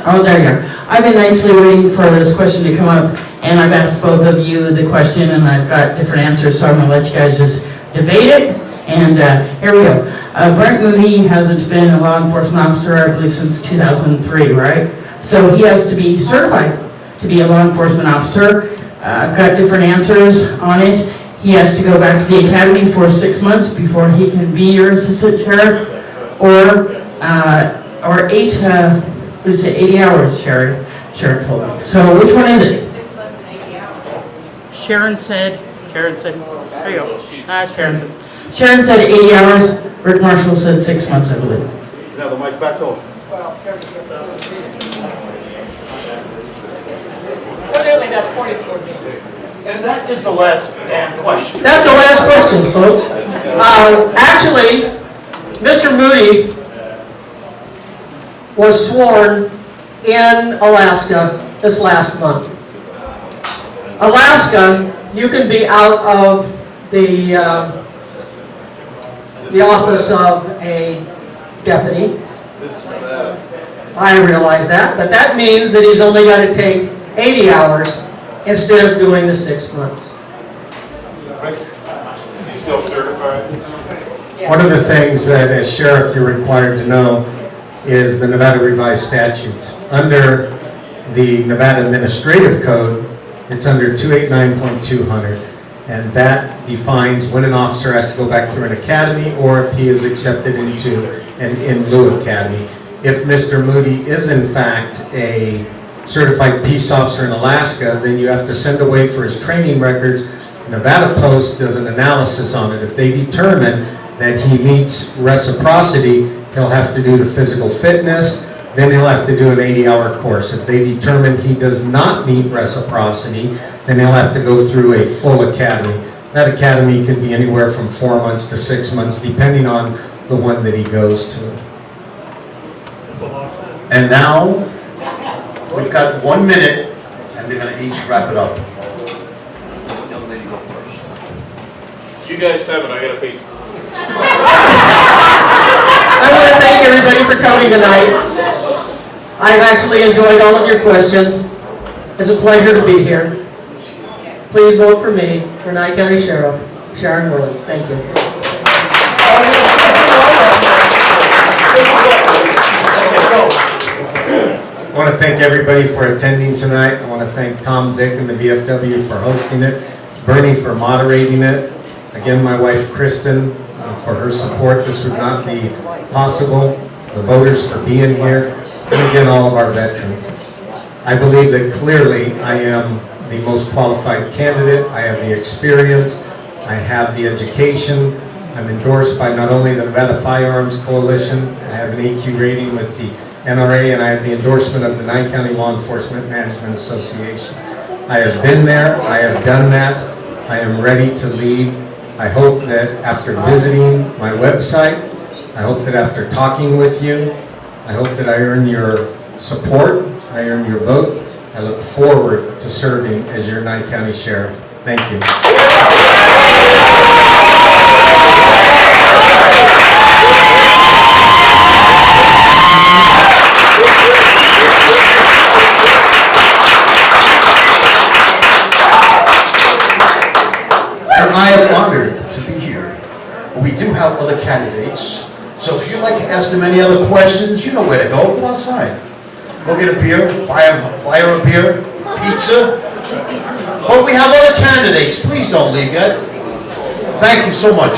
Oh, there you go. I've been nicely waiting for this question to come up, and I've asked both of you the question, and I've got different answers, so I'm going to let you guys just debate it. And here we go. Brent Moody hasn't been a law enforcement officer, I believe, since 2003, right? So he has to be certified to be a law enforcement officer. I've got different answers on it. He has to go back to the academy for 6 months before he can be your assistant sheriff, or 80 hours, Sharon told me. So which one is it? 6 months and 80 hours. Sharon said, there you go. Sharon said 80 hours, Rick Marshall said 6 months, I believe. Now the mic back to him. And that is the last damn question. That's the last question, folks. Actually, Mr. Moody was sworn in Alaska this last month. Alaska, you can be out of the office of a deputy. I realize that, but that means that he's only got to take 80 hours instead of doing the 6 months. He's still certified? One of the things that as sheriff you're required to know is the Nevada revised statutes. Under the Nevada Administrative Code, it's under 289.200, and that defines when an officer has to go back through an academy or if he is accepted into an in lieu academy. If Mr. Moody is in fact a certified peace officer in Alaska, then you have to send away for his training records. Nevada Post does an analysis on it. If they determine that he meets reciprocity, he'll have to do the physical fitness, then he'll have to do an 80-hour course. If they determine he does not meet reciprocity, then he'll have to go through a full academy. That academy could be anywhere from 4 months to 6 months, depending on the one that he goes to. And now, we've got 1 minute, and they're going to each wrap it up. Young lady, go first. You guys have it, I gotta pee. I want to thank everybody for coming tonight. I've actually enjoyed all of your questions. It's a pleasure to be here. Please vote for me for Nye County Sheriff, Sharon Worley. Thank you. I want to thank everybody for attending tonight. I want to thank Tom, Dick, and the VFW for hosting it, Bernie for moderating it, again, my wife Kristen for her support. This would not be possible, the voters for being here, and again, all of our veterans. I believe that clearly I am the most qualified candidate. I have the experience, I have the education. I'm endorsed by not only the Nevada Firearms Coalition, I have an AQ rating with the NRA, and I have the endorsement of the Nye County Law Enforcement Management Association. I have been there, I have done that, I am ready to lead. I hope that after visiting my website, I hope that after talking with you, I hope that I earn your support, I earn your vote. I look forward to serving as your Nye County Sheriff. Thank you. And I am honored to be here. We do have other candidates, so if you'd like to ask them any other questions, you know where to go. Go outside. Go get a beer, buy her a beer, pizza. But we have other candidates. Please don't leave yet. Thank you so much.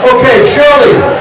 Okay, Shirley.